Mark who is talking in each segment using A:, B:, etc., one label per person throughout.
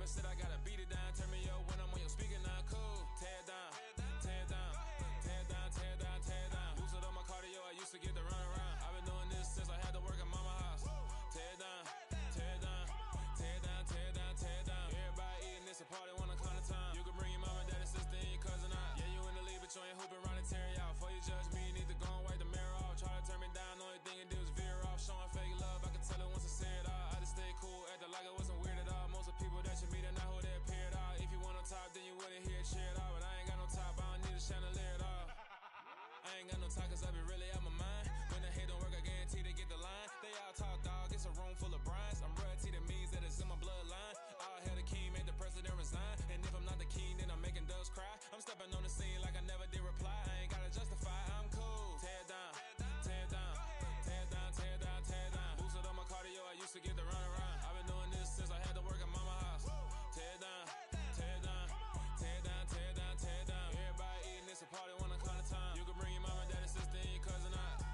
A: rapper said I gotta beat it down. Turn me up when I'm on your speaker now. Cool. Tear it down. Tear it down. Tear it down. Tear it down. Tear it down. Lose it on my cardio. I used to get to run around. I've been doing this since I had to work at mama house. Tear it down. Tear it down. Tear it down. Tear it down. Tear it down. Everybody eating this a party one o'clock of time. You can bring your mama, daddy, sister, and your cousin out. Yeah, you in the league, but you ain't hooping around and tear out. Before you judge me, you need to go and wipe the mirror off. Try to turn me down, the only thing you do is veer off. Showing fake love, I can tell it once I say it all. I just stay cool, acting like it wasn't weird at all. Most of the people that you meet are not who they appear at all. If you want on top, then you wouldn't hear it cheer at all. But I ain't got no top, I don't need a chandelier at all. I ain't got no talk, cause I be really out my mind. When the hate don't work, I guarantee they get the line. They all talk, dog, it's a room full of brinds. I'm royalty, that means that it's in my bloodline. All hail the king, make the president resign. And if I'm not the king, then I'm making doves cry. I'm stepping on the scene like I never did reply. I ain't gotta justify, I'm cool. Tear it down, tear it down, tear it down, tear it down, tear it down. Boost it on my cardio, I used to get to run around. I've been doing this since I had to work at mama house. Tear it down, tear it down, tear it down, tear it down, tear it down. Everybody eating this a party one o'clock of time. You can bring your mama, daddy, sister, and your cousin out.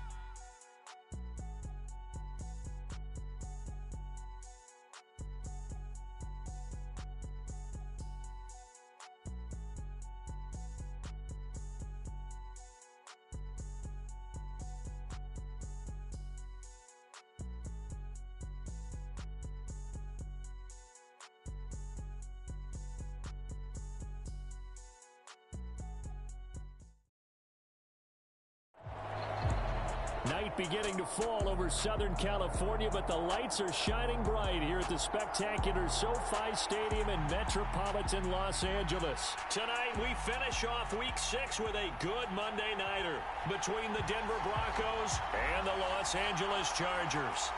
B: Night beginning to fall over Southern California, but the lights are shining bright here at the spectacular SoFi Stadium in metropolitan Los Angeles. Tonight, we finish off Week 6 with a good Monday nighter between the Denver Broncos and the Los Angeles Chargers.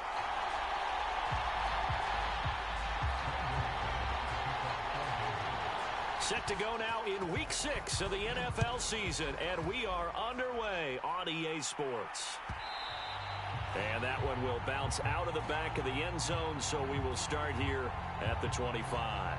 B: Set to go now in Week 6 of the NFL season, and we are underway on EA Sports. And that one will bounce out of the back of the end zone, so we will start here at the 25.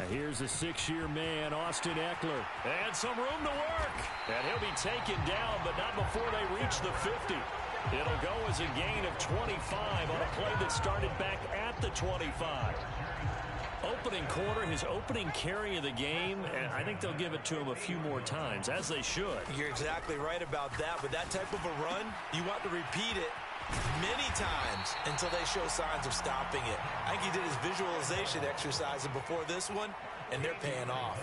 B: Here's a 6-year man, Austin Eckler. And some room to work. And he'll be taken down, but not before they reach the 50. It'll go as a gain of 25 on a play that started back at the 25. Opening quarter, his opening carry of the game, and I think they'll give it to him a few more times, as they should.
C: You're exactly right about that. With that type of a run, you want to repeat it many times until they show signs of stopping it. I think he did his visualization exercise before this one, and they're paying off.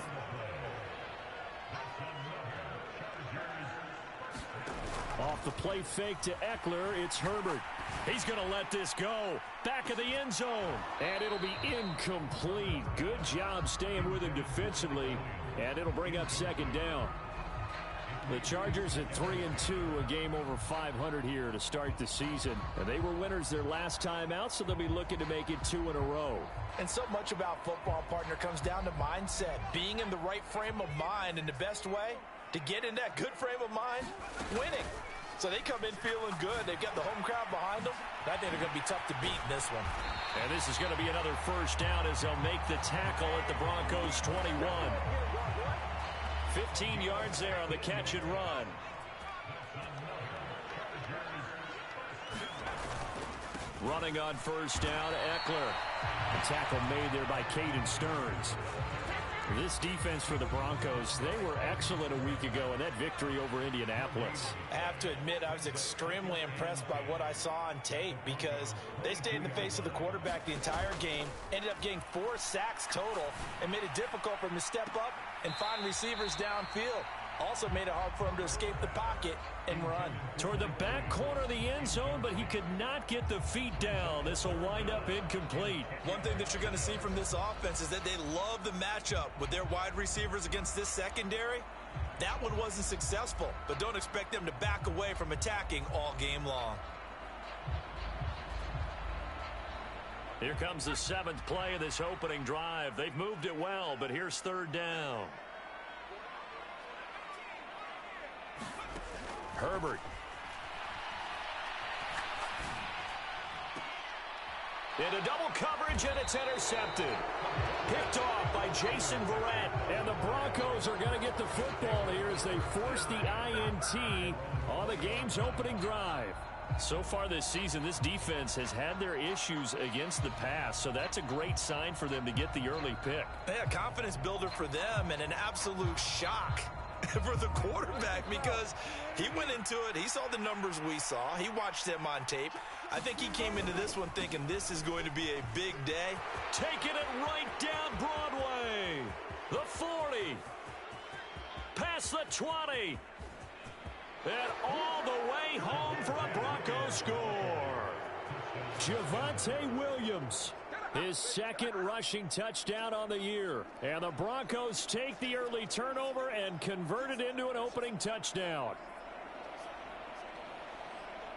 B: Off the play fake to Eckler, it's Herbert. He's going to let this go. Back of the end zone. And it'll be incomplete. Good job staying with him defensively. And it'll bring up second down. The Chargers at 3-2, a game over 500 here to start the season. And they were winners their last time out, so they'll be looking to make it 2 in a row.
C: And so much about football, partner, comes down to mindset. Being in the right frame of mind, and the best way to get in that good frame of mind, winning. So they come in feeling good. They've got the home crowd behind them. I think they're going to be tough to beat in this one.
B: And this is going to be another first down as they'll make the tackle at the Broncos' 21. 15 yards there on the catch and run. Running on first down, Eckler. A tackle made there by Caden Stearns. This defense for the Broncos, they were excellent a week ago in that victory over Indianapolis.
C: I have to admit, I was extremely impressed by what I saw on tape because they stayed in the face of the quarterback the entire game, ended up getting 4 sacks total, and made it difficult for him to step up and find receivers downfield. Also made it hard for him to escape the pocket and run.
B: Toward the back corner of the end zone, but he could not get the feet down. This will wind up incomplete.
C: One thing that you're going to see from this offense is that they love the matchup with their wide receivers against this secondary. That one wasn't successful, but don't expect them to back away from attacking all game long.
B: Here comes the 7th play of this opening drive. They've moved it well, but here's 3rd down. Herbert. Into double coverage, and it's intercepted. Picked off by Jason Verrett.
D: And the Broncos are going to get the football here as they force the INT on the game's opening drive.
B: So far this season, this defense has had their issues against the pass, so that's a great sign for them to get the early pick.
C: Yeah, confidence builder for them and an absolute shock for the quarterback because he went into it. He saw the numbers we saw. He watched them on tape. I think he came into this one thinking this is going to be a big day.
B: Taking it right down Broadway. The 40. Past the 20. And all the way home for a Broncos score.
D: Javonte Williams, his 2nd rushing touchdown on the year. And the Broncos take the early turnover and convert it into an opening touchdown.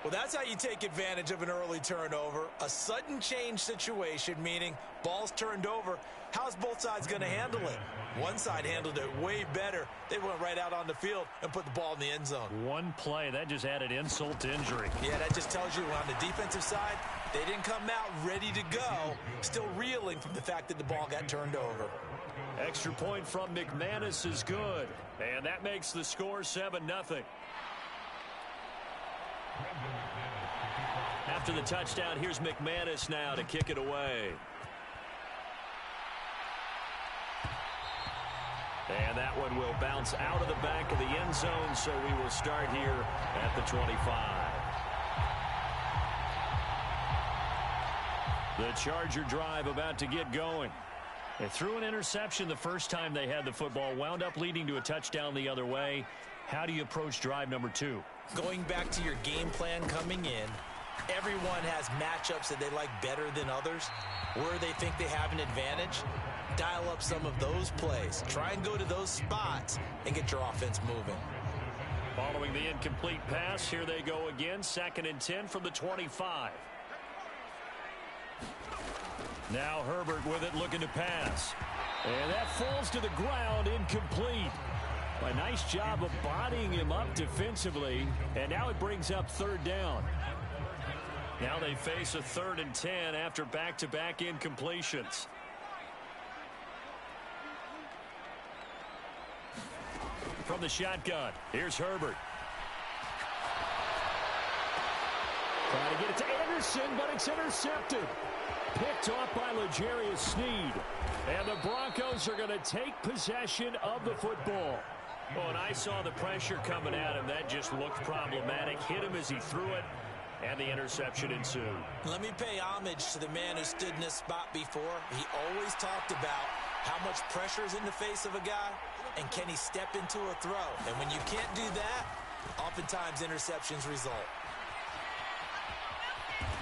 C: Well, that's how you take advantage of an early turnover. A sudden change situation, meaning ball's turned over. How's both sides going to handle it? One side handled it way better. They went right out on the field and put the ball in the end zone.
B: One play, that just added insult to injury.
C: Yeah, that just tells you on the defensive side, they didn't come out ready to go, still reeling from the fact that the ball got turned over.
B: Extra point from McManus is good. And that makes the score 7-0. After the touchdown, here's McManus now to kick it away. And that one will bounce out of the back of the end zone, so we will start here at the 25. The Charger drive about to get going. They threw an interception the first time they had the football, wound up leading to a touchdown the other way. How do you approach drive number 2?
C: Going back to your game plan coming in, everyone has matchups that they like better than others. Where they think they have an advantage, dial up some of those plays. Try and go to those spots and get your offense moving.
B: Following the incomplete pass, here they go again. 2nd and 10 from the 25. Now Herbert with it, looking to pass.
D: And that falls to the ground, incomplete. A nice job of bodying him up defensively. And now it brings up 3rd down.
B: Now they face a 3rd and 10 after back-to-back incompletions. From the shotgun, here's Herbert.
D: Trying to get it to Anderson, but it's intercepted. Picked off by L'Jarius Sneed. And the Broncos are going to take possession of the football.
B: Well, and I saw the pressure coming at him. That just looked problematic. Hit him as he threw it, and the interception ensued.
C: Let me pay homage to the man who stood in this spot before. He always talked about how much pressure is in the face of a guy, and can he step into a throw. And when you can't do that, oftentimes interceptions result.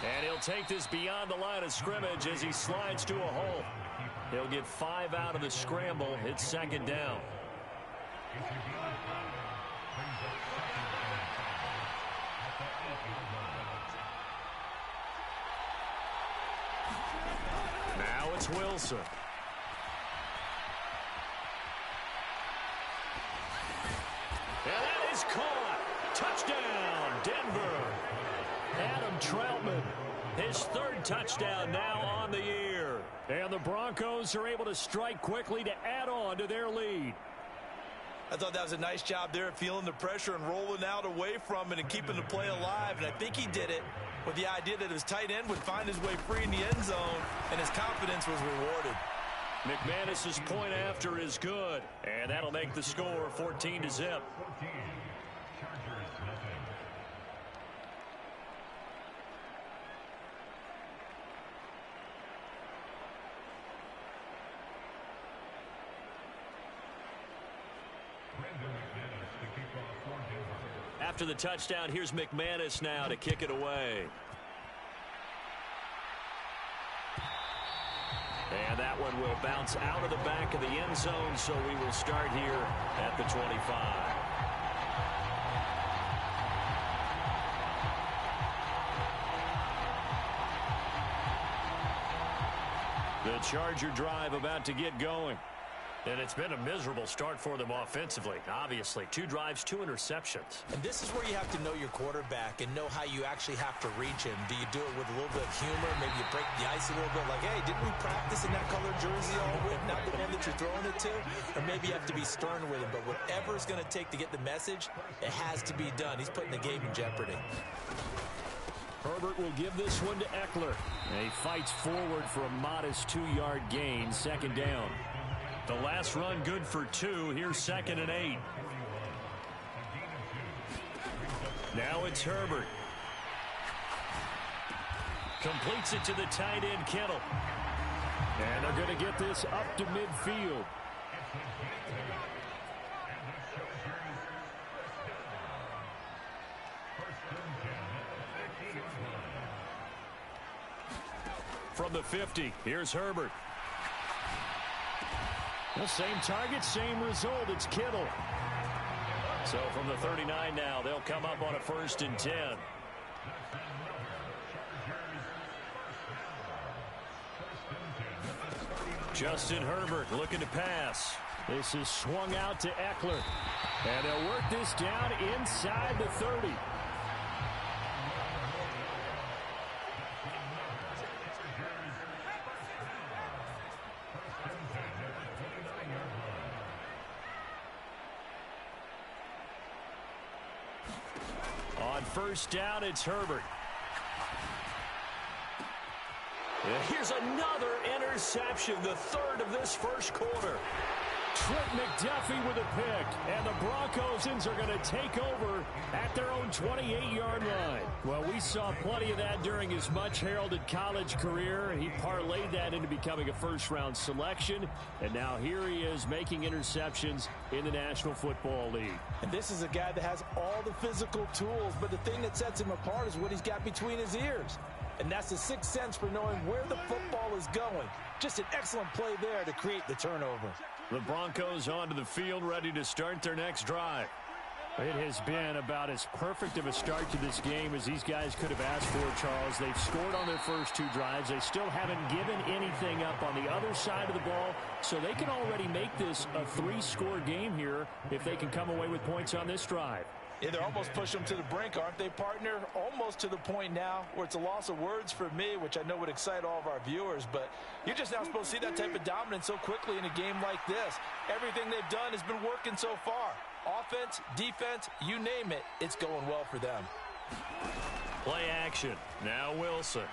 B: And he'll take this beyond the line of scrimmage as he slides to a hole. He'll get 5 out of the scramble. It's 2nd down. Now it's Wilson.
D: And that is caught. Touchdown, Denver. Adam Troutman, his 3rd touchdown now on the year. And the Broncos are able to strike quickly to add on to their lead.
C: I thought that was a nice job there, feeling the pressure and rolling out away from it and keeping the play alive. And I think he did it with the idea that his tight end would find his way free in the end zone, and his confidence was rewarded.
B: McManus's point after is good, and that'll make the score 14-0. After the touchdown, here's McManus now to kick it away. And that one will bounce out of the back of the end zone, so we will start here at the 25. Charger drive about to get going.
D: And it's been a miserable start for them offensively. Obviously, 2 drives, 2 interceptions.
C: And this is where you have to know your quarterback and know how you actually have to reach him. Do you do it with a little bit of humor? Maybe you break the ice a little bit like, hey, didn't we practice in that color jersey all week, not the one that you're throwing it to? Or maybe you have to be stern with him. But whatever it's going to take to get the message, it has to be done. He's putting the game in jeopardy.
B: Herbert will give this one to Eckler. And he fights forward for a modest 2-yard gain, 2nd down.
D: The last run good for 2. Here's 2nd and 8.
B: Now it's Herbert. Completes it to the tight end, Kittle. And they're going to get this up to midfield. From the 50, here's Herbert. The same target, same result. It's Kittle. So from the 39 now, they'll come up on a 1st and 10. Justin Herbert looking to pass. This is swung out to Eckler. And they'll work this down inside the 30. On 1st down, it's Herbert. Here's another interception, the 3rd of this 1st quarter. Trent McDuffie with a pick, and the Broncos are going to take over at their own 28-yard line. Well, we saw plenty of that during his much-heralded college career. He parlayed that into becoming a first-round selection, and now here he is making interceptions in the National Football League.
C: And this is a guy that has all the physical tools, but the thing that sets him apart is what he's got between his ears. And that's the 6th sense for knowing where the football is going. Just an excellent play there to create the turnover.
B: The Broncos onto the field, ready to start their next drive. It has been about as perfect of a start to this game as these guys could have asked for, Charles. They've scored on their first 2 drives. They still haven't given anything up on the other side of the ball, so they can already make this a 3-score game here if they can come away with points on this drive.
C: Yeah, they're almost pushing them to the brink, aren't they, partner? Almost to the point now where it's a loss of words for me, which I know would excite all of our viewers, but you're just not supposed to see that type of dominance so quickly in a game like this. Everything they've done has been working so far. Offense, defense, you name it, it's going well for them.
B: Play action. Now Wilson.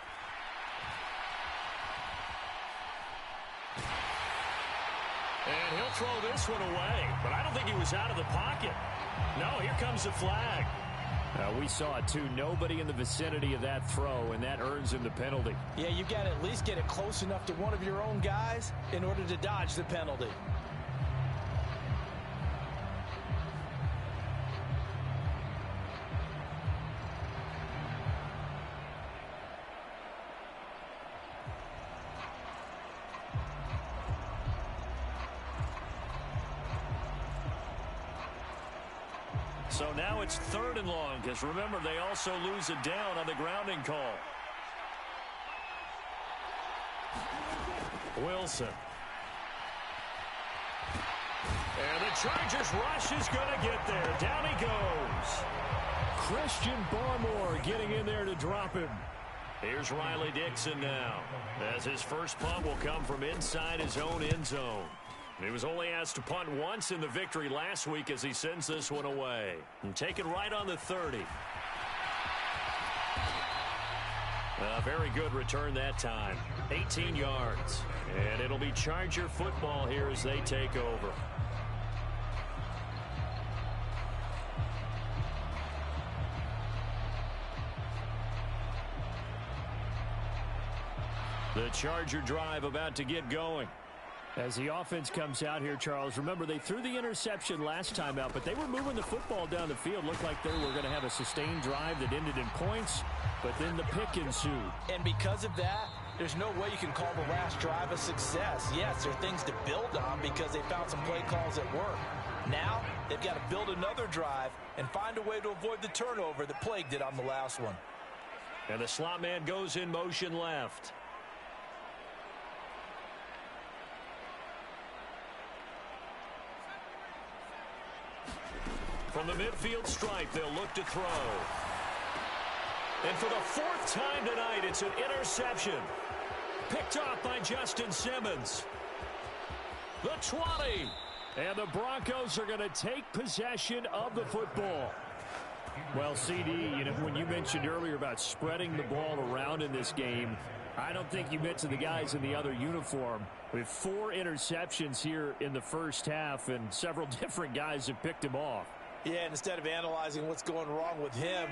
B: And he'll throw this one away, but I don't think he was out of the pocket. No, here comes the flag. We saw it, too. Nobody in the vicinity of that throw, and that earns him the penalty.
C: Yeah, you got to at least get it close enough to one of your own guys in order to dodge the penalty.
B: So now it's 3rd and long, because remember, they also lose it down on the grounding call. Wilson. And the Chargers rush is going to get there. Down he goes. Christian Barmore getting in there to drop him. Here's Riley Dixon now, as his first punt will come from inside his own end zone. He was only asked to punt once in the victory last week as he sends this one away. And taken right on the 30. A very good return that time. 18 yards. And it'll be Charger football here as they take over. The Charger drive about to get going. As the offense comes out here, Charles, remember they threw the interception last time out, but they were moving the football down the field. Looked like they were going to have a sustained drive that ended in points, but then the pick ensued.
C: And because of that, there's no way you can call the last drive a success. Yes, there are things to build on because they found some play calls that work. Now, they've got to build another drive and find a way to avoid the turnover that plagued it on the last one.
B: And the slot man goes in motion left.
D: From the midfield stripe, they'll look to throw. And for the fourth time tonight, it's an interception. Picked off by Justin Simmons. The 20. And the Broncos are going to take possession of the football. Well, CD, when you mentioned earlier about spreading the ball around in this game, I don't think you mentioned the guys in the other uniform. With 4 interceptions here in the first half, and several different guys have picked him off.
C: Yeah, and instead of analyzing what's going wrong with him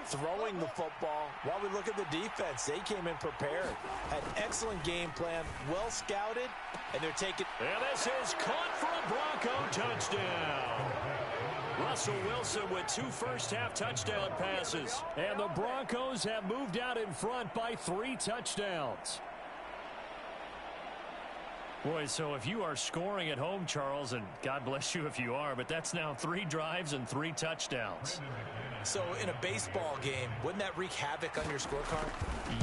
C: throwing the football, while we look at the defense, they came in prepared. Had excellent game plan, well scouted, and they're taking...
D: And this is caught for a Bronco touchdown. Russell Wilson with 2 first-half touchdown passes. And the Broncos have moved out in front by 3 touchdowns. Boy, so if you are scoring at home, Charles, and God bless you if you are, but that's now 3 drives and 3 touchdowns.
C: So in a baseball game, wouldn't that wreak havoc on your scorecard?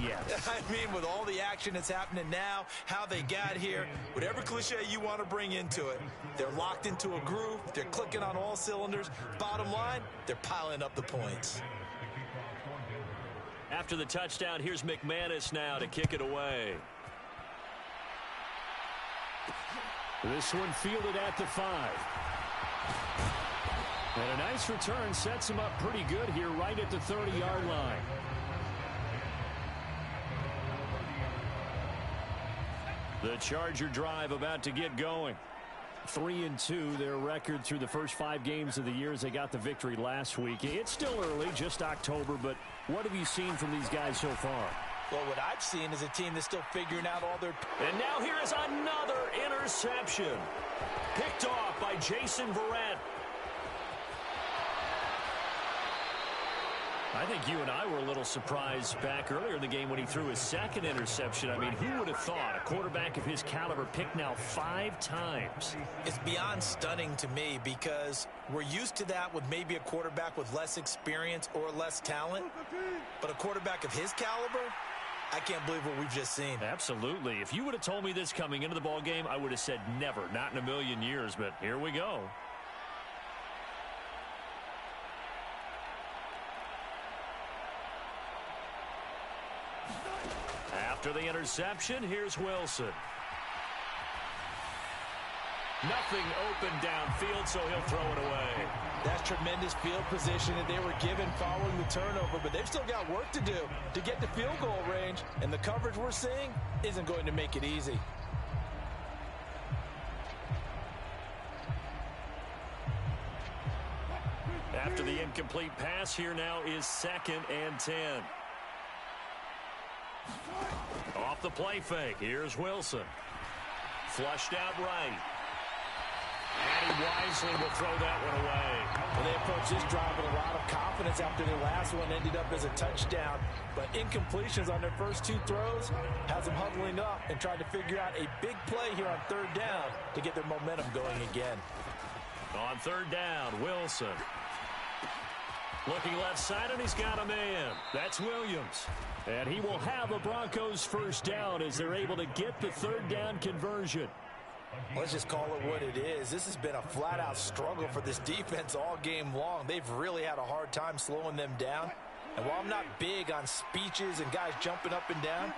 D: Yes.
C: I mean, with all the action that's happening now, how they got here, whatever cliche you want to bring into it, they're locked into a groove, they're clicking on all cylinders. Bottom line, they're piling up the points.
D: After the touchdown, here's McManus now to kick it away.
B: This one fielded at the 5. And a nice return sets him up pretty good here right at the 30-yard line. The Charger drive about to get going. 3-2, their record through the first 5 games of the year as they got the victory last week. It's still early, just October, but what have you seen from these guys so far?
C: Well, what I've seen is a team that's still figuring out all their...
D: And now here is another interception. Picked off by Jason Verrett. I think you and I were a little surprised back earlier in the game when he threw his 2nd interception. I mean, who would have thought a quarterback of his caliber picked now 5 times?
C: It's beyond stunning to me because we're used to that with maybe a quarterback with less experience or less talent. But a quarterback of his caliber, I can't believe what we've just seen.
D: Absolutely. If you would have told me this coming into the ball game, I would have said never, not in a million years. But here we go. After the interception, here's Wilson. Nothing open downfield, so he'll throw it away.
C: That's tremendous field position that they were given following the turnover, but they've still got work to do to get to field goal range, and the coverage we're seeing isn't going to make it easy.
D: After the incomplete pass, here now is 2nd and 10. Off the play fake, here's Wilson. Flushed out right. And he wisely will throw that one away.
C: Well, they approached this drive with a lot of confidence after their last one ended up as a touchdown. But incompletions on their first 2 throws has them huddling up and trying to figure out a big play here on 3rd down to get their momentum going again.
D: On 3rd down, Wilson. Looking left side, and he's got a man. That's Williams. And he will have a Broncos 1st down as they're able to get the 3rd down conversion.
C: Let's just call it what it is. This has been a flat-out struggle for this defense all game long. They've really had a hard time slowing them down. And while I'm not big on speeches and guys jumping up and down,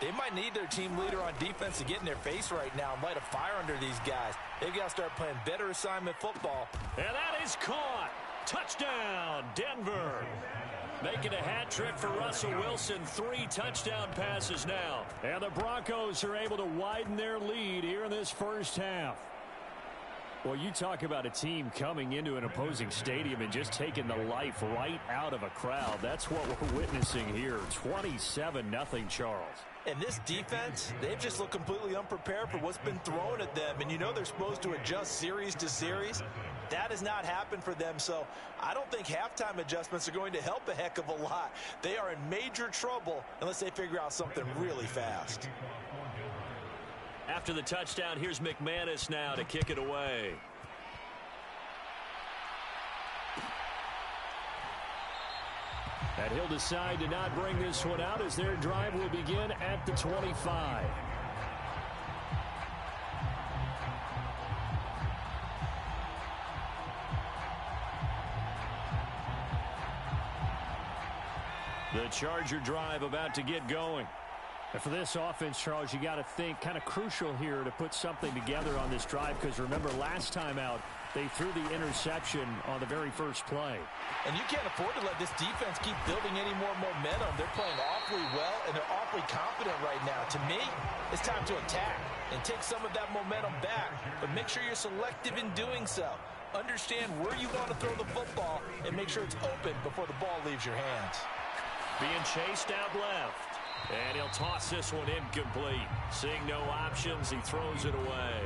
C: they might need their team leader on defense to get in their face right now and light a fire under these guys. They've got to start playing better assignment football.
D: And that is caught. Touchdown, Denver. Making a hat trick for Russell Wilson. 3 touchdown passes now. And the Broncos are able to widen their lead here in this first half. Well, you talk about a team coming into an opposing stadium and just taking the life right out of a crowd. That's what we're witnessing here. 27-0, Charles.
C: And this defense, they've just looked completely unprepared for what's been thrown at them. And you know they're supposed to adjust series to series. That has not happened for them, so I don't think halftime adjustments are going to help a heck of a lot. They are in major trouble unless they figure out something really fast.
D: After the touchdown, here's McManus now to kick it away. And he'll decide to not bring this one out as their drive will begin at the 25.
B: The Charger drive about to get going.
D: And for this offense, Charles, you got to think kind of crucial here to put something together on this drive, because remember last time out, they threw the interception on the very first play.
C: And you can't afford to let this defense keep building any more momentum. They're playing awfully well, and they're awfully confident right now. To me, it's time to attack and take some of that momentum back, but make sure you're selective in doing so. Understand where you want to throw the football and make sure it's open before the ball leaves your hands.
B: Being chased out left. And he'll toss this one incomplete. Seeing no options, he throws it away.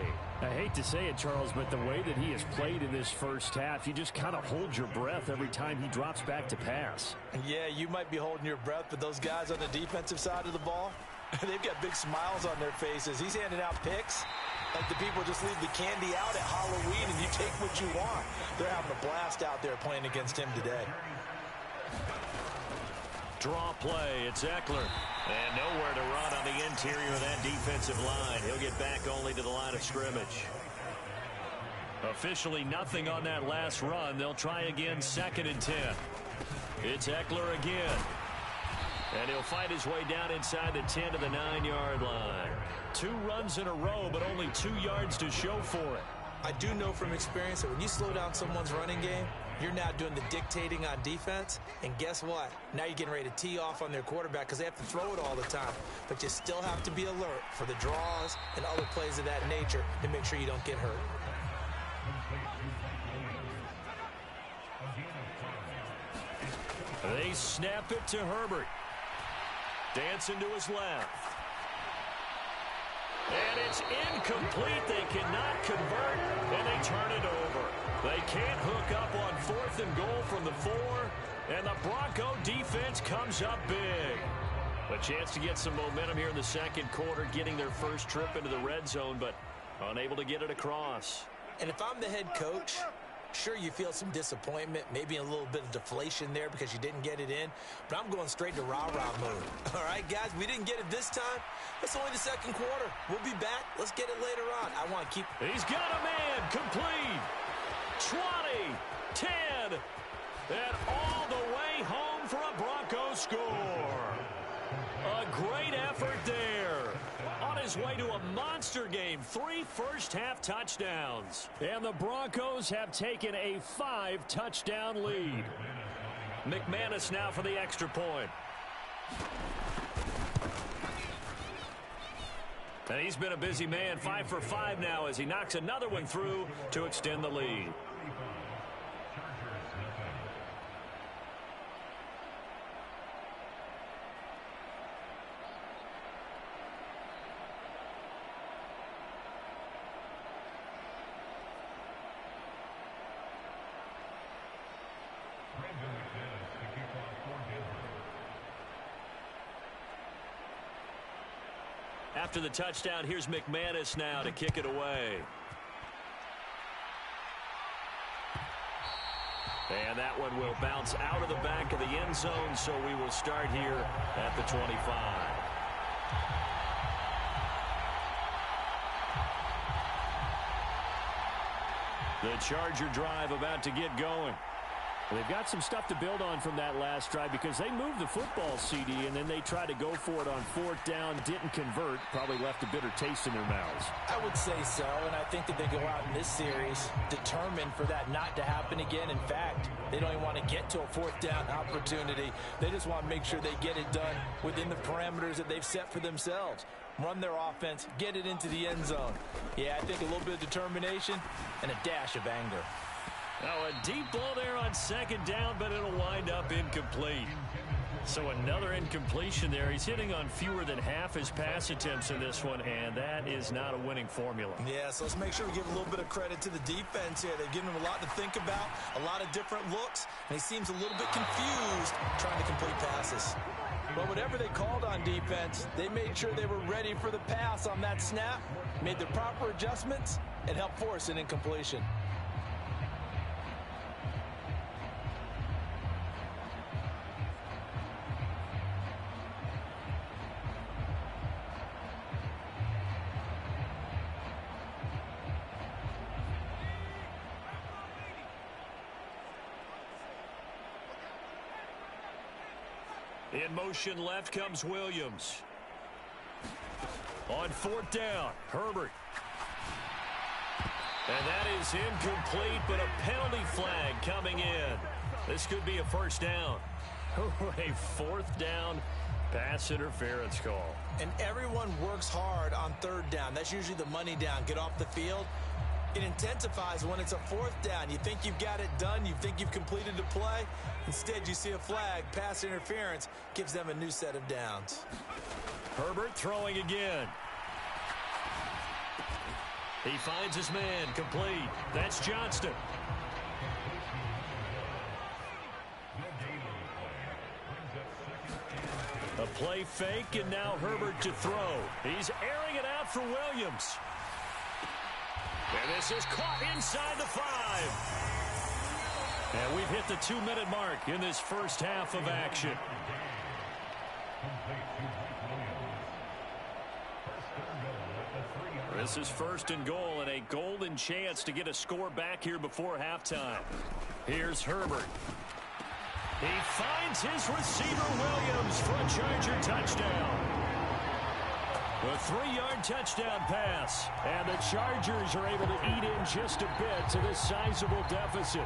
D: I hate to say it, Charles, but the way that he has played in this first half, you just kind of hold your breath every time he drops back to pass.
C: Yeah, you might be holding your breath, but those guys on the defensive side of the ball, they've got big smiles on their faces. He's handing out picks like the people just leave the candy out at Halloween and you take what you want. They're having a blast out there playing against him today.
B: Draw play, it's Eckler. And nowhere to run on the interior of that defensive line. He'll get back only to the line of scrimmage. Officially nothing on that last run. They'll try again, 2nd and 10. It's Eckler again. And he'll fight his way down inside the 10 to the 9-yard line. 2 runs in a row, but only 2 yards to show for it.
C: I do know from experience that when you slow down someone's running game, you're now doing the dictating on defense, and guess what? Now you're getting ready to tee off on their quarterback because they have to throw it all the time. But you still have to be alert for the draws and other plays of that nature to make sure you don't get hurt.
B: They snap it to Herbert. Dancing to his left. And it's incomplete. They cannot convert, and they turn it over. They can't hook up on 4th and goal from the 4, and the Bronco defense comes up big. A chance to get some momentum here in the second quarter, getting their first trip into the red zone, but unable to get it across.
C: And if I'm the head coach, sure, you feel some disappointment, maybe a little bit of deflation there because you didn't get it in, but I'm going straight to rah-rah mode. All right, guys, we didn't get it this time. It's only the second quarter. We'll be back. Let's get it later on. I want to keep...
B: He's got a man. Complete. 20, 10, and all the way home for a Bronco score. A great effort there. On his way to a monster game, 3 first-half touchdowns. And the Broncos have taken a 5-touchdown lead. McManus now for the extra point. And he's been a busy man, 5 for 5 now as he knocks another one through to extend the lead. After the touchdown, here's McManus now to kick it away. And that one will bounce out of the back of the end zone, so we will start here at the 25. The Charger drive about to get going.
D: Well, they've got some stuff to build on from that last drive because they moved the football, CD, and then they tried to go for it on 4th down, didn't convert, probably left a bitter taste in their mouths.
C: I would say so, and I think that they go out in this series determined for that not to happen again. In fact, they don't even want to get to a 4th down opportunity. They just want to make sure they get it done within the parameters that they've set for themselves. Run their offense, get it into the end zone. Yeah, I think a little bit of determination and a dash of anger.
B: Now a deep ball there on 2nd down, but it'll wind up incomplete. So another incompletion there. He's hitting on fewer than half his pass attempts in this one, and that is not a winning formula.
C: Yeah, so let's make sure we give a little bit of credit to the defense here. They've given him a lot to think about, a lot of different looks, and he seems a little bit confused trying to complete passes. But whatever they called on defense, they made sure they were ready for the pass on that snap, made the proper adjustments, and helped force an incompletion.
D: In motion left comes Williams. On fourth down, Herbert. And that is incomplete, but a penalty flag coming in. This could be a first down. A fourth down pass interference call.
C: And everyone works hard on third down. That's usually the money down. Get off the field. It intensifies when it's a fourth down. You think you've got it done. You think you've completed the play. Instead, you see a flag. Pass interference gives them a new set of downs.
D: Herbert throwing again. He finds his man, complete. That's Johnston. A play fake, and now Herbert to throw. He's airing it out for Williams. And this is caught inside the 5. And we've hit the 2-minute mark in this first half of action. This is first and goal, and a golden chance to get a score back here before halftime. Here's Herbert. He finds his receiver, Williams, for a Charger touchdown. A 3-yard touchdown pass, and the Chargers are able to eat in just a bit to this sizable deficit.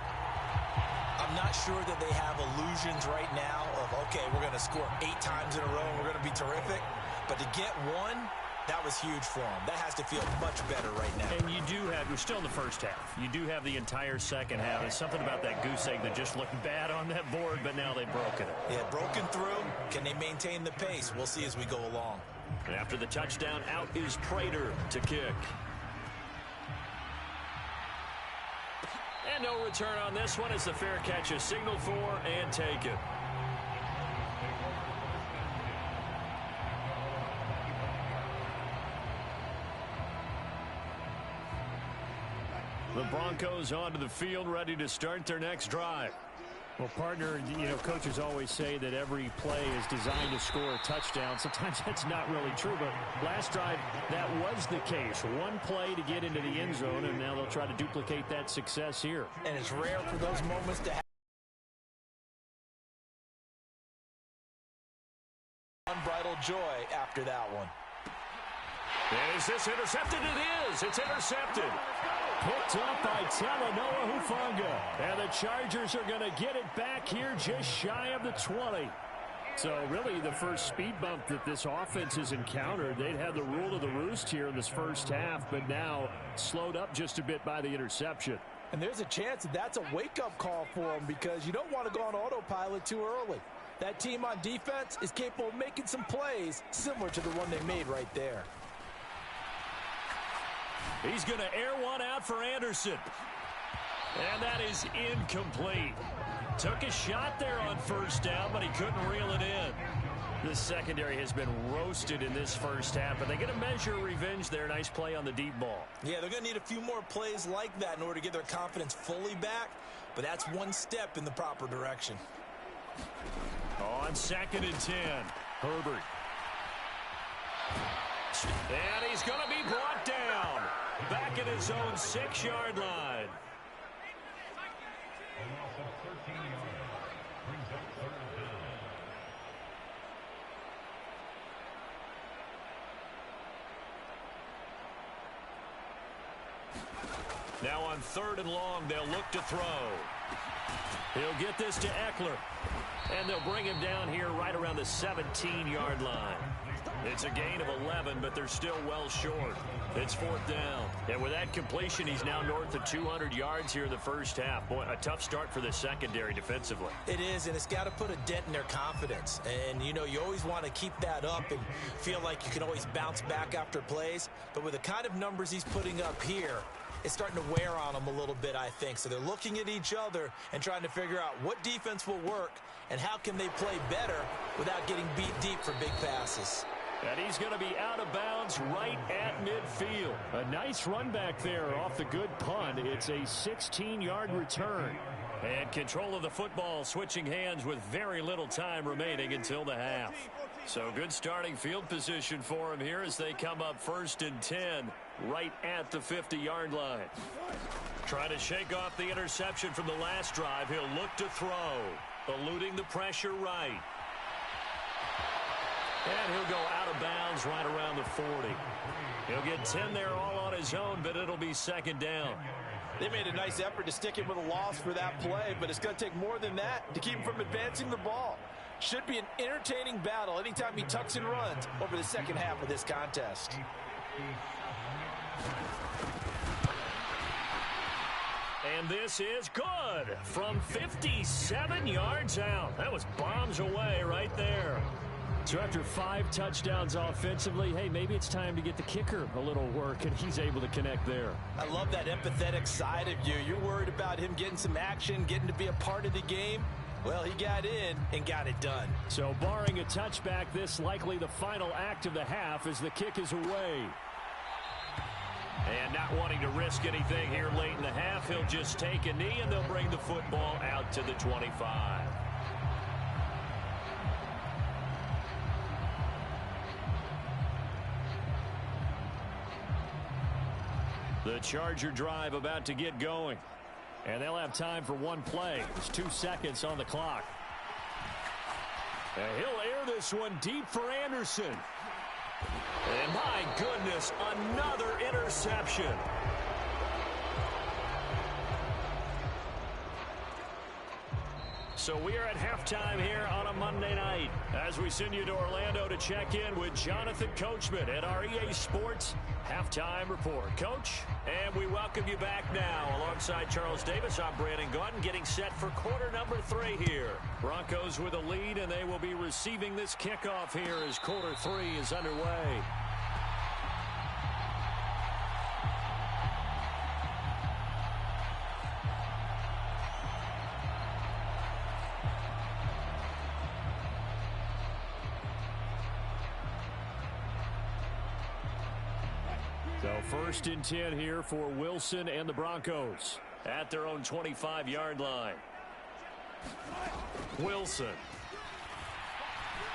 C: I'm not sure that they have illusions right now of, okay, we're going to score 8 times in a row and we're going to be terrific. But to get one, that was huge for them. That has to feel much better right now.
D: And you do have, we're still in the first half. You do have the entire second half. There's something about that goose egg that just looked bad on that board, but now they've broken it.
C: Yeah, broken through. Can they maintain the pace? We'll see as we go along.
D: And after the touchdown, out is Prater to kick. And no return on this one as the fair catch is signaled for and taken. The Broncos onto the field, ready to start their next drive.
B: Well, partner, you know, coaches always say that every play is designed to score a touchdown. Sometimes that's not really true, but last drive, that was the case. One play to get into the end zone, and now they'll try to duplicate that success here.
C: And it's rare for those moments to have unbridled joy after that one.
D: And is this intercepted? It is. It's intercepted.
B: Picked up by Talanoa Hufanga. And the Chargers are going to get it back here just shy of the 20. So really the first speed bump that this offense has encountered. They'd had the rule of the roost here in this first half, but now slowed up just a bit by the interception.
C: And there's a chance that that's a wake-up call for them because you don't want to go on autopilot too early. That team on defense is capable of making some plays similar to the one they made right there.
D: He's going to air one out for Anderson. And that is incomplete. Took a shot there on first down, but he couldn't reel it in. The secondary has been roasted in this first half, but they get a measure of revenge there. Nice play on the deep ball.
C: Yeah, they're going to need a few more plays like that in order to get their confidence fully back, but that's one step in the proper direction.
D: On 2nd and 10, Herbert. And he's going to be brought down. Back at his own 6-yard line. Now on 3rd and long, they'll look to throw. He'll get this to Eckler. And they'll bring him down here right around the 17-yard line. It's a gain of 11, but they're still well short. It's 4th down. And with that completion, he's now north of 200 yards here in the first half. Boy, a tough start for the secondary defensively.
C: It is, and it's got to put a dent in their confidence. And, you know, you always want to keep that up and feel like you can always bounce back after plays. But with the kind of numbers he's putting up here, it's starting to wear on them a little bit, I think. So they're looking at each other and trying to figure out what defense will work and how can they play better without getting beat deep for big passes.
D: And he's going to be out of bounds right at midfield.
B: A nice run back there off the good punt. It's a 16-yard return.
D: And control of the football switching hands with very little time remaining until the half. So good starting field position for him here as they come up 1st and 10 right at the 50-yard line. Trying to shake off the interception from the last drive. He'll look to throw. Eluding the pressure right. And he'll go out of bounds right around the 40. He'll get 10 there all on his own, but it'll be second down.
C: They made a nice effort to stick him with a loss for that play, but it's going to take more than that to keep him from advancing the ball. Should be an entertaining battle anytime he tucks and runs over the second half of this contest.
D: And this is good from 57 yards out. That was bombs away right there.
B: So after 5 touchdowns offensively, hey, maybe it's time to get the kicker a little work, and he's able to connect there.
C: I love that empathetic side of you. You're worried about him getting some action, getting to be a part of the game. Well, he got in and got it done.
B: So barring a touchback, this likely the final act of the half as the kick is away.
D: And not wanting to risk anything here late in the half, he'll just take a knee, and they'll bring the football out to the 25. The Charger drive about to get going. And they'll have time for one play. There's 2 seconds on the clock. And he'll air this one deep for Anderson. And my goodness, another interception. So we are at halftime here on a Monday night as we send you to Orlando to check in with Jonathan Coachman at our EA Sports Halftime Report. Coach, and we welcome you back now. Alongside Charles Davis, I'm Brandon Gaudin, getting set for quarter number 3 here. Broncos with a lead, and they will be receiving this kickoff here as quarter 3 is underway. So 1st and 10 here for Wilson and the Broncos at their own 25-yard line. Wilson.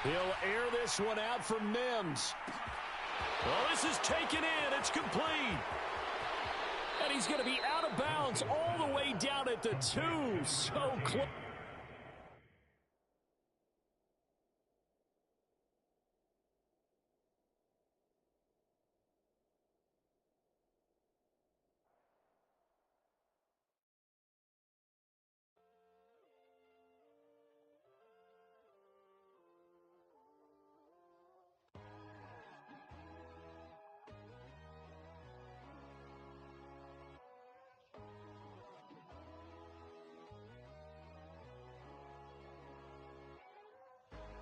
D: He'll air this one out for Mims. Well, this is taken in. It's complete. And he's going to be out of bounds all the way down at the 2. So close.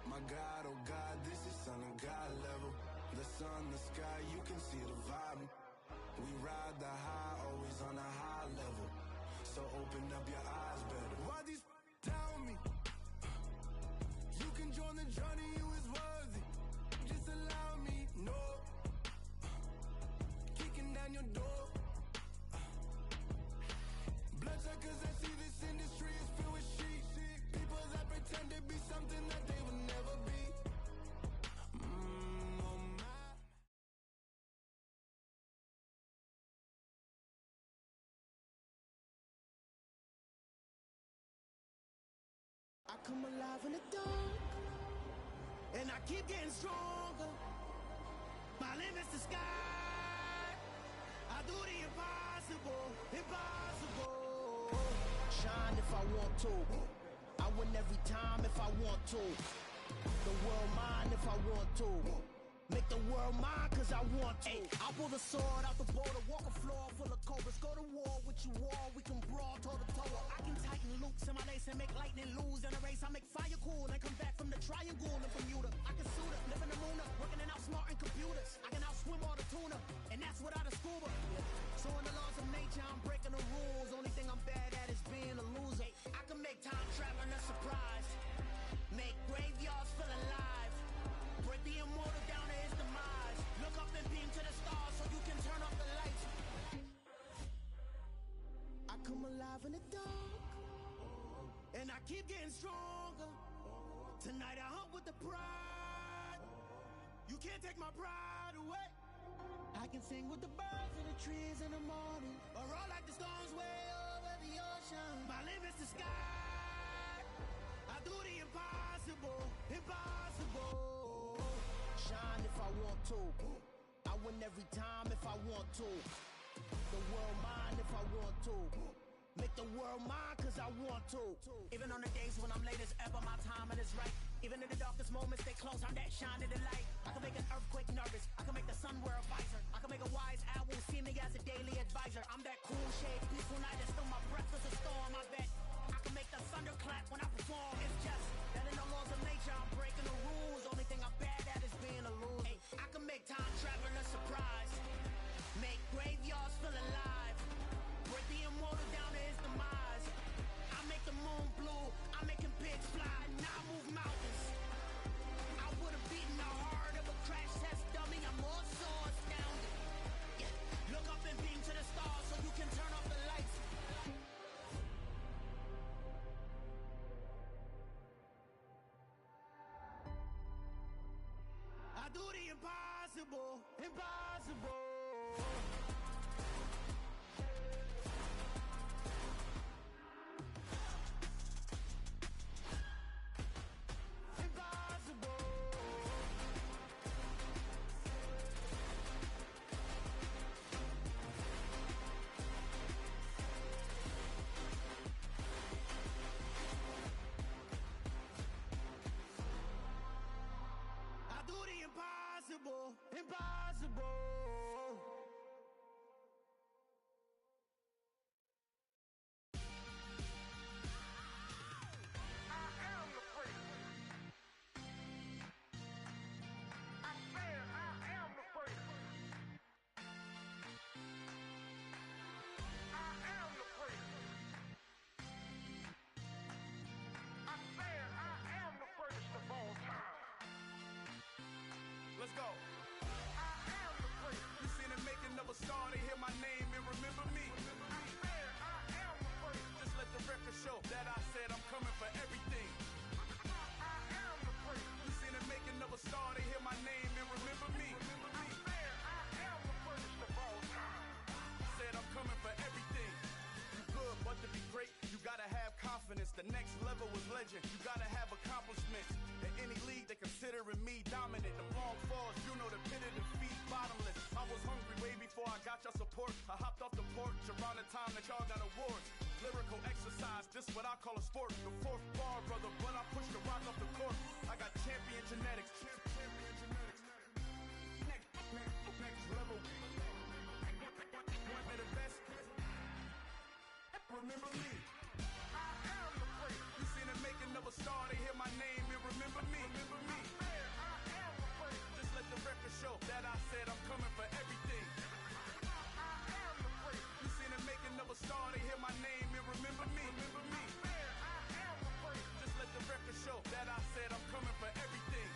E: My God, oh God, this is Son of God level. The sun, the sky, you can see the vibe. We ride the high, always on a high level. So open up your eyes better. Why these tell me? You can join the journey, you is worthy. Just allow me, no. Kicking down your door. Bloodshot cause I see this industry is filled with sheep. People that pretend to be something that they will never be. Oh my. I come alive in the dark, and I keep getting stronger. My limit's the sky. I do the impossible, impossible. Shine if I want to. I win every time if I want to. The world mine if I want to. Make the world mine cause I want to. I pull the sword out the border, walk a floor full of cobras. Go to war with you all, we can brawl toe to toe. I can tighten loops in my lace and make lightning lose in a race. I make fire cool and come back from the triangle and Bermuda. I can suit up, live in the moon up, working and outsmarting computers. I can outswim all the tuna, and that's without a scuba. So in the laws of nature, I'm breaking the rules. Only thing I'm bad at is being a loser. I can make time traveling a surprise, make graveyards feel alive, break the immortal down to his demise. Look up and beam to the stars so you can turn up the lights. I come alive in the dark, and I keep getting stronger. Tonight I hunt with the pride. You can't take my pride away. I can sing with the birds and the trees in the morning, or roll like the storms way over the ocean. My limit's the sky. I do the impossible, impossible. want to. The world mine if I want to. Make the world mine cause I want to. Even on the days when I'm late as ever, my timing is right. Even in the darkest moments, they close, I'm that shining the light. I can make an earthquake nervous, I can make the sun wear a visor. I can make a wise owl see me as a daily advisor. I'm that cool shade, peaceful night, and still my breath is a storm. I bet I can make the thunder clap when I perform. It's just that in the laws of nature, I'm breaking the rules. Only thing I'm bad at is being a loser. Hey, I can make time travel a surprise. Make graveyards feel alive. Break the immortal down to his demise. I make the moon blue, I'm making pigs fly, and I move mountains. I would've beaten the heart of a crash test dummy. I'm more so astounded. Yeah. Look up and beam to the stars so you can turn off the lights. I do the impossible, impossible. Impossible, impossible. I am the freak. I said I am the freak. I am the freak. I said I am the greatest of all time. Let's go. I am the freak. You seen the making of a star, they hear my name and remember me. I said I am the freak. Just let the record show that I said I'm coming for everything. I am the freak. You seen the making of a star, they hear my name and remember me. I said I am the greatest of all time. Said I'm coming for everything. You good, but to be great, you gotta have confidence. The next level was legend. You gotta have accomplishments. In any league, they considering me dominant. The long falls, you know the pit of defeat, bottomless. I was hungry way before I got your support. I hopped off the porch around the time that y'all got awards. Lyrical exercise, this what I call a sport. The fourth bar, brother, but I pushed the rock off the court. I got champion genetics. Next level. One of the best. Remember me. I am the freak. You seen the making of a star, they hear my name and remember me. Remember me. I am the freak. Just let the record show that I said I'm coming for everything. I am the freak. You seen the making of a star, they hear my name and remember me. Remember me. I am the freak. Just let the record show that I said I'm coming for everything.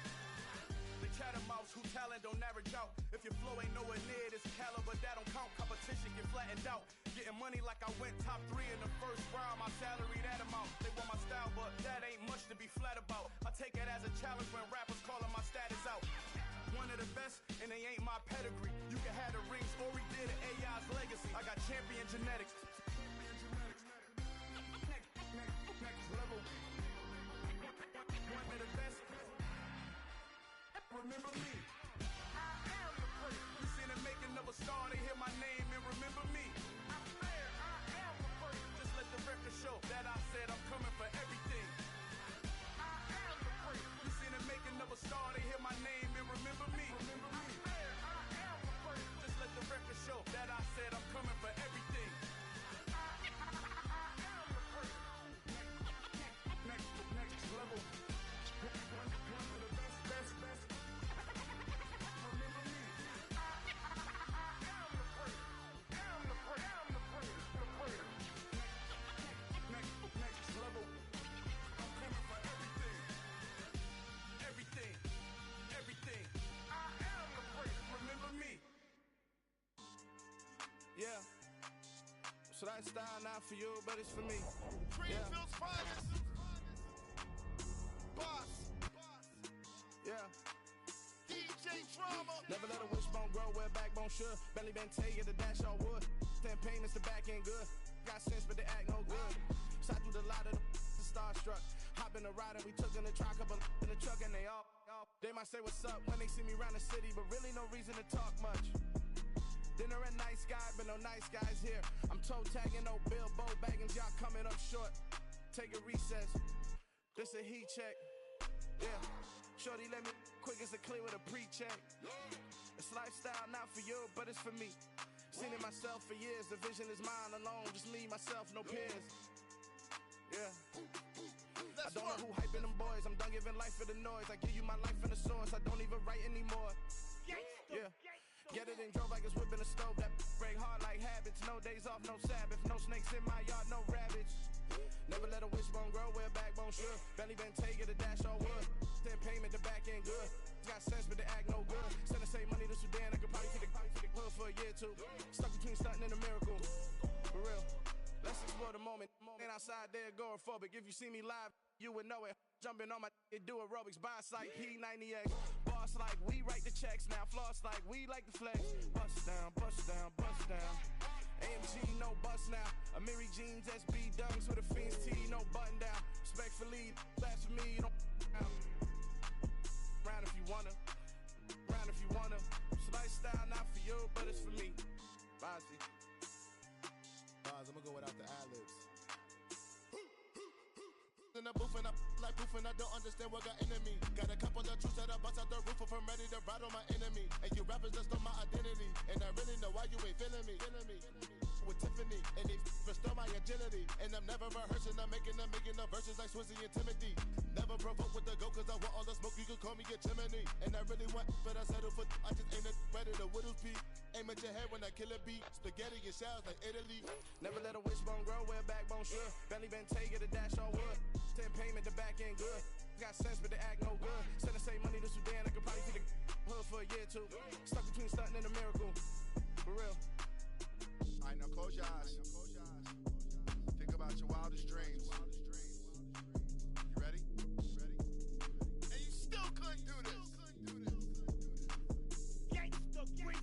E: The chattermouths who talent don't average out. If your flow ain't nowhere near this caliber, that don't count. Competition get flattened out. Getting money like I went top 3 in the first round. My salary that amount. They want my style, but that ain't much to be flat about. I take it as a challenge when rappers calling my status out. One of the best, and they ain't my pedigree. You can have the rings, or we did it, AI's legacy. I got champion genetics. Next level. One of the best. Remember me. I am the freak. You seen the making of a star, they hear my name and remember me. I said I am the freak. Just let the record show that I said I'm coming for everything. I am the freak. You seen the making of a star, they hear my name and remember me. Remember me. I said I am the freak. Just let the record show that I said I'm coming for everything. I am the freak. Next level. One of the best. Yeah. So that style not for you, but it's for me. Greenfield's finest. Boss. Yeah. DJ Drama. Never let a wishbone grow where backbone should. Belly been taking the dash all wood. Stand pain is the back end good. Got sense, but they act no good. Shot through the lot of the starstruck. Hop in the ride and we took in the truck, couple in the truck and they all. They might say what's up when they see me around the city, but really no reason to talk much. Dinner at Night Sky, but no nice guys here. I'm toe tagging, no Bilbo baggins, y'all coming up short. Take a recess. This a heat check. Yeah. Shorty let me quick as a clear with a pre-check. It's lifestyle not for you, but it's for me. Seen it myself for years. The vision is mine alone. Just me, myself, no peers. Yeah. I don't know who hyping them boys. I'm done giving life for the noise. I give you my life in the source. I don't even write anymore. Yeah. Get it and drove like it's whipping a stove. That break hard like habits. No days off, no Sabbath. No snakes in my yard, no rabbits. Never let a wishbone grow where a backbone should. Belly been take it, a dash all wood. Then payment, the back end good. Got sense, but the act no good. Send the same money to Sudan. I could probably take the hood for a year or two. Stuck between stunting and a miracle. For real. Let's explore the moment. Ain't outside there agoraphobic. If you see me live, you would know it. Jumping on my do aerobics. Boss like P90X. Boss like we write the checks now. Floss like we like the flex. Bust down, bust down, bust down. AMG, no bust now. Amiri jeans, SB dunks with a Fiends tee, no button down. Respectfully, that's for me, you don't down. Round if you wanna, round if you wanna. It's lifestyle, not for you, but it's for me. Bozzy.
F: I'm gonna go without the ad-libs. In the booth and I like proof and I don't understand what got into me. Got a couple of truths that I bust out the roof if I'm ready to ride on my enemy. And you rappers just know my identity, and I really know why you ain't feeling me. With Tiffany, and they restore my agility. And I'm never rehearsing, I'm making no verses like Swizzy and Timothy. Never provoke with the go, cause I want all the smoke, you can call me a chimney. And I really want, but I settle for, I just ain't ready to whittles peak. Aim at your head when I kill a beat. Spaghetti and shells like Italy.
E: Never let a wishbone grow where a backbone should. Belly been take it, a dash all wood. 10 payment, the back end good. Got sense, but the act no good. Send the same money to Sudan, I could probably take the hood for a year or two. Stuck between stunting and a miracle. For real.
F: Alright, now close your eyes. Think about your wildest dreams. You ready? And you still couldn't do this.
E: Gangsta Brazil.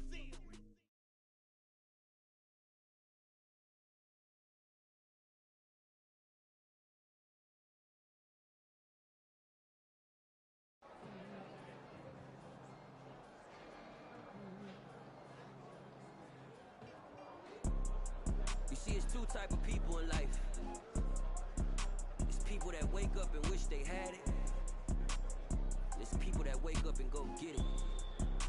G: You see, it's two type of people in life. It's people that wake up and wish they had it. It's people that wake up and go get it.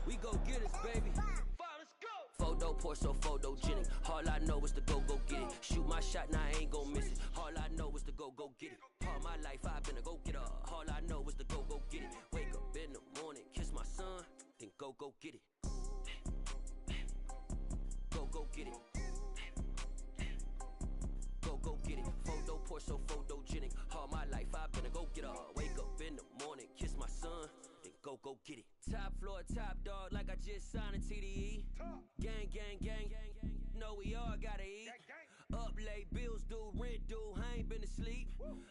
G: We go get it, baby. Let's go. Photo pour so photogenic. All I know is to go get it. Shoot my shot, now I ain't gon' miss it. All I know is to go get it. All my life I've been a go getter. All I know is to go get it. Wake up in the morning, kiss my son, then go get it. Go get it. Go get it. Photo pour so photogenic. All my life I've been a go getter. Wake up in the morning, kiss my son, then go get it. Top floor, top dog, like I just signed a TDE. Gang, gang, gang. Know we all gotta eat. Up late, bills due, rent due, I ain't been asleep.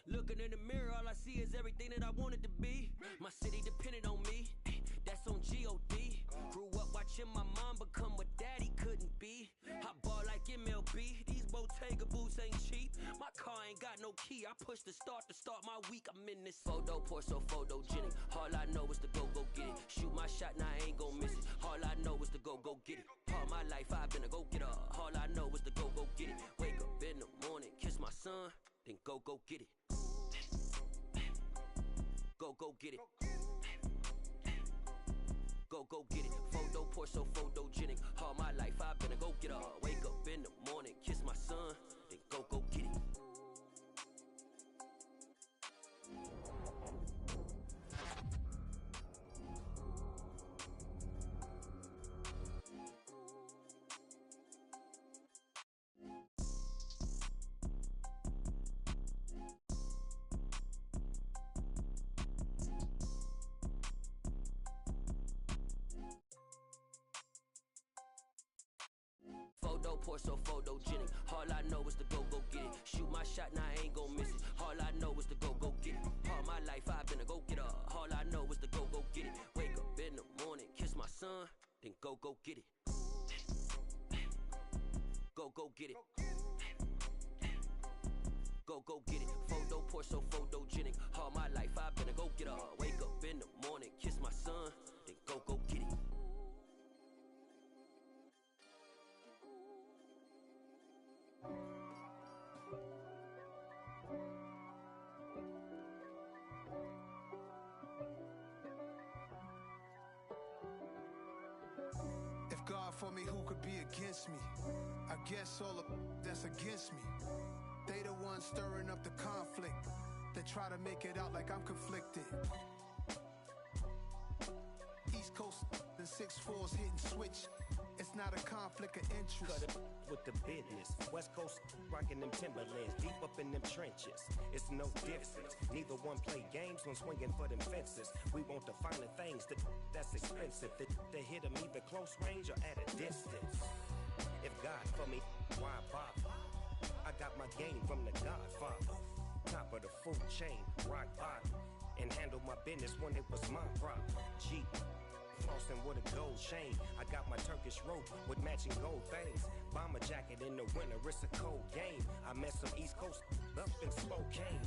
G: Looking in the mirror, all I see is everything that I wanted to be. My city depended on me, that's on G.O.D. Grew up watching my mom become what daddy couldn't be. I ball like MLB, these Bottega boots ain't cheap. My car ain't got no key, I push the start to start my week. I'm in this photo pour so photogenic. All I know is to go get it. Shoot my shot, now I ain't gon' miss it. All I know is to go get it. All my life I've been a go getter. All I know is to go get it. Wake up in the morning, kiss my son, then go get it. Go get it. Go get it. Photo pour so photogenic. All my life I've been a go getter. Wake up in the morning, kiss my son, then go get it. Photo pour so photogenic. All I know is to go get it. Shoot my shot, now I ain't gon' miss it. All I know is to go get it. All my life I've been a go getter. All I know is to go get it. Wake up in the morning, kiss my son, then go get it. Go get it. Go get it. Photo pour so photogenic. All my life I've been a go getter. Wake up in the morning, kiss my son, then go get it.
H: for me, who could be against me? I guess all of that's against me. They the ones stirring up the conflict. They try to make it out like I'm conflicted. East Coast, the 6'4's hitting switch. It's not a conflict of interest.
I: Cut it with the business. West Coast rocking them Timberlands, deep up in them trenches. It's no difference. Neither one play games when swinging for them fences. We want the finer things that's expensive. They hit them either close range or at a distance. If God for me, why bother? I got my game from the Godfather. Top of the food chain, rock bottom. And handle my business when it was my problem. G. Flossing with a gold chain. I got my Turkish rope with matching gold things. Bomber jacket in the winter, it's a cold game. I met some East Coast up in Spokane.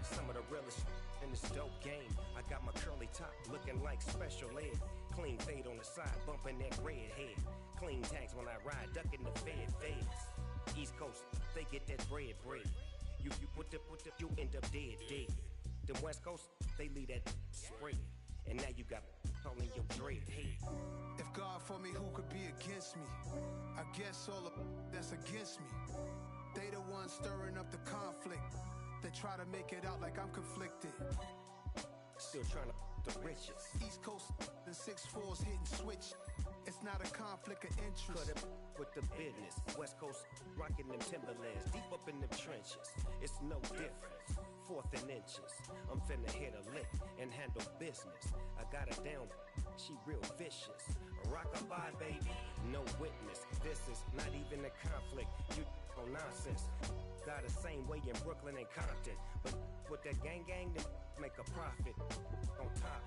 I: Some of the realest in this dope game. I got my curly top looking like special ed. Clean fade on the side, bumping that red head. Clean tags when I ride, ducking the feds. East Coast, they get that bread. You you end up dead. Then West Coast, they leave that spread. And now you got all in your dread head.
H: If God for me, who could be against me? I guess all of that's against me. They the ones stirring up the conflict. They try to make it out like I'm conflicted.
I: Still trying to the riches.
H: East Coast, the 6'4's hitting switch. It's not a conflict of interest.
I: Cut it with the business. West Coast rocking them Timberlands, deep up in them trenches. It's no difference. Fourth and inches. I'm finna hit a lick and handle business. I got her down, she real vicious. Rock-a-bye, baby, no witness. This is not even a conflict. You on nonsense. Got the same way in Brooklyn and Compton. But with that gang, then make a profit. On top,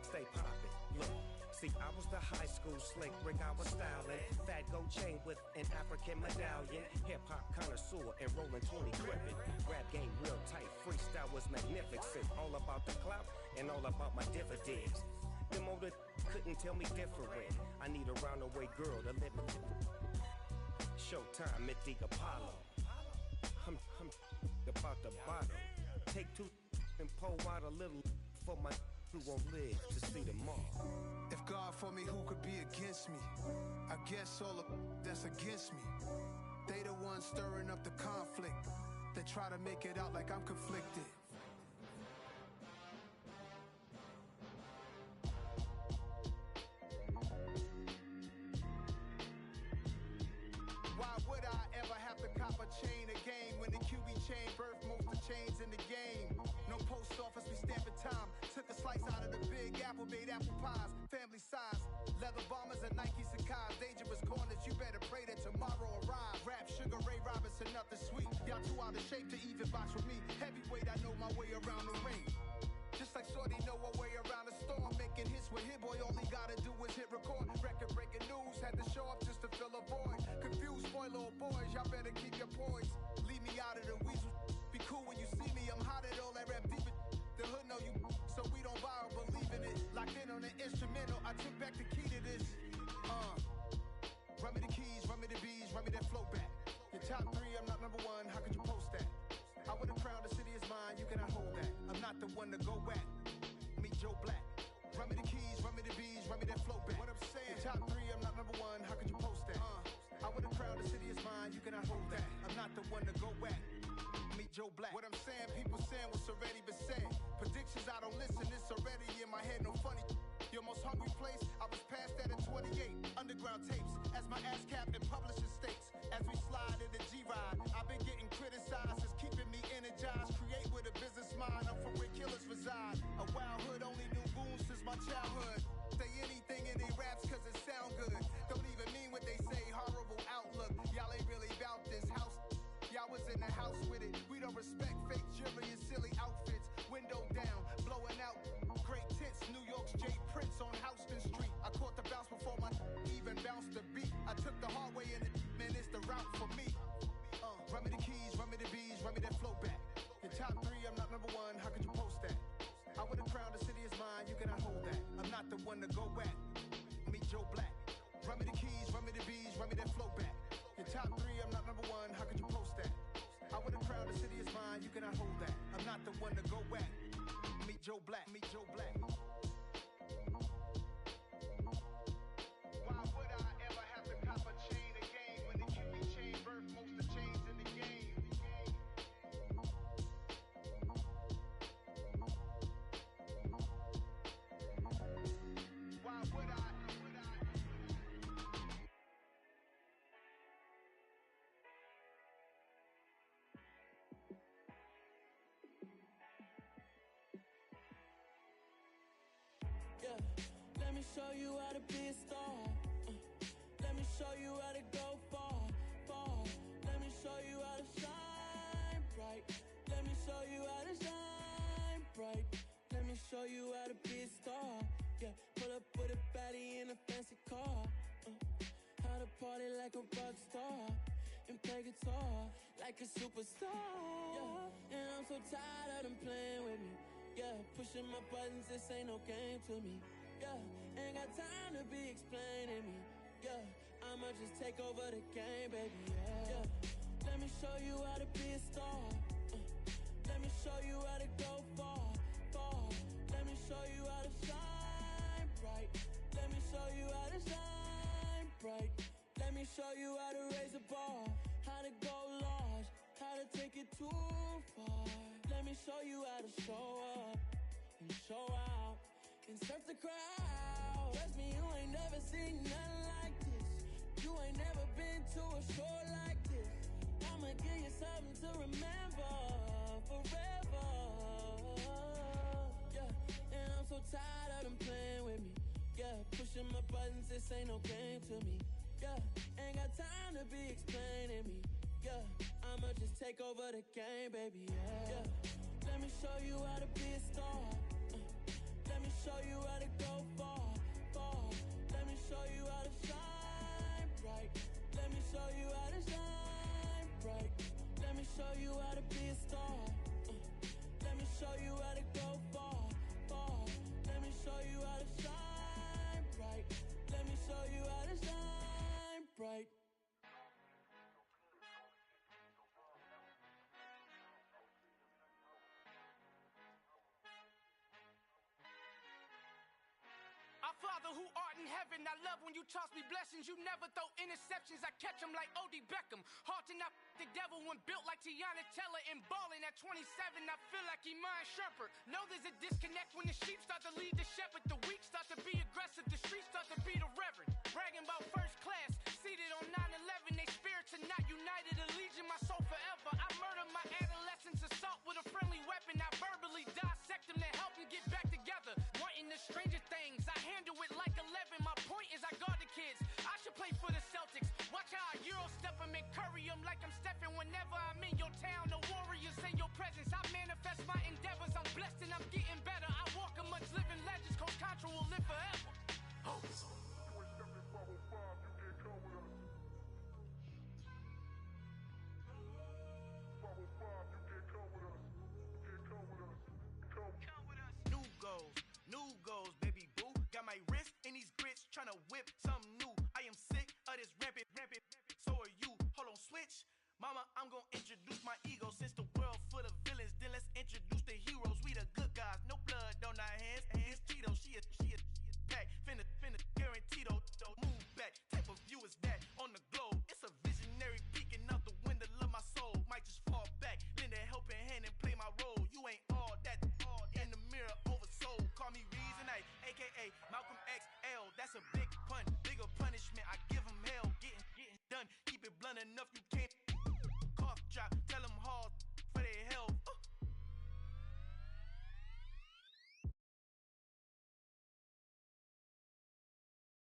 I: stay poppin'. Look. See, I was the high school slick Rick, I was styling. Fat gold chain with an African medallion. Hip-hop connoisseur and rolling 20 gripping. Rap game real tight, freestyle was magnificent. All about the clout and all about my dividends. Them older couldn't tell me different. I need a roundaway girl to live in. Showtime at the Apollo. I'm about the bottom. Take two and pour out a little for my who won't live to see tomorrow.
H: If God for me, who could be against me? I guess all of that's against me. They the ones stirring up the conflict. They try to make it out like I'm conflicted. Why would I ever have to cop a chain again when the QB chain birthed most of chains in the game? No post office, we stamping time. Took a slice out of the big apple, made apple pies. Family size, leather bombers and Nike Sacai's. Dangerous corners, you better pray that tomorrow arrives. Rap, Sugar Ray Robinson, nothing sweet. Y'all too out of shape to even box with me. Heavyweight, I know my way around the ring. Just like Shorty know her way around the storm. Making hits with Hit Boy, all he gotta do is hit record. Record breaking news, had to show up just to fill a void. Confused boy, little boys, y'all better keep your poise. Leave me out of the weasel. Be cool when you see me, I'm hot at all that rap deep. The hood know you, so we don't borrow, believe in it. Locked in on the instrumental, I took back the key to this. Run me the keys, run me the bees, run me that flow back. Your top three, I'm not number one, how could you post that? I would've crowned the city is mine, you cannot hold that. I'm not the one to go back. Meet Joe Black. Run me the keys, run me the bees, run me that flow back. What I'm saying, your top three, I'm not number one, how could you post that? I would've crowned the city is mine, you cannot hold that. I'm not the one to go back. Meet Joe Black. What I'm saying, people saying what's already been said. Predictions, I don't listen, it's already in my head, no funny. Your most hungry place, I was past that in 28. Underground tapes, as my ass cap in publishing states. As we slide in the G-Ride, I've been getting criticized, it's keeping me energized. Create with a business mind, I'm from where killers reside. A wild hood, only knew goons since my childhood. Say anything in they raps cause it sound good. Don't even mean what they say, horrible outlook. Y'all ain't really about this house. Y'all was in the house with it. We don't respect fake jewelry and silly outfits. Window down, blowing out. Great tits, New York's J. Prince on Houston Street. I caught the bounce before my even bounced the beat. I took the hard way in it, man, it's the route for me. Run me the keys, run me the bees, run me that flow back. Your top three, I'm not number one, how could you post that? I would've crowned the city is mine, you cannot hold that. I'm not the one to go back. Meet Joe Black. Run me the keys, run me the bees, run me that flow back. Your top three, I'm not number one, how could you post that? I would've crowned the city is mine, you cannot hold that. I'm not the one to go back. Meet Joe Black, meet Joe Black. Why would I ever have
E: me show you how to be a star. Let me show you how to go far, far. Let me show you how to shine bright. Let me show you how to shine bright. Let me show you how to be a star. Yeah, pull up with a baddie in a fancy car. How to party like a rock star and play guitar like a superstar. Yeah, and I'm so tired of them playing with me. Yeah, pushing my buttons, this ain't no game to me. Yeah, ain't got time to be explaining me. Yeah, I'ma just take over the game, baby. Yeah, let me show you how to be a star. Let me show you how to go far, far. Let me show you how to shine bright. Let me show you how to shine bright. Let me show you how to raise a bar, how to go large, how to take it too far. Let me show you how to show up and show out and surf the crowd. Trust me, you ain't never seen nothing like this. You ain't never been to a show like this. I'ma give you something to remember forever. Yeah, and I'm so tired of them playing with me. Yeah, pushing my buttons, this ain't no game to me. Yeah, ain't got time to be explaining me. Yeah, I'ma just take over the game, baby. Yeah, let me show you how to be a star. Let me show you how to go far, far. Let me show you how to shine bright. Let me show you how to shine bright. Let me show you how to be a star. Let me show you how to go far, far. Let me show you how to shine bright. Let me show you how to shine bright.
J: Our Father who art in heaven, I love when you toss me blessings. You never throw interceptions, I catch them like O.D. Beckham. Hard to not the devil when built like Tiana Teller and balling at 27. I feel like Iman Shumpert. Know there's a disconnect when the sheep start to lead the shepherd. The weak start to be aggressive, the streets start to be the reverend. Bragging about first class, seated on 9/11. They spirits are not united, a legion, my soul forever.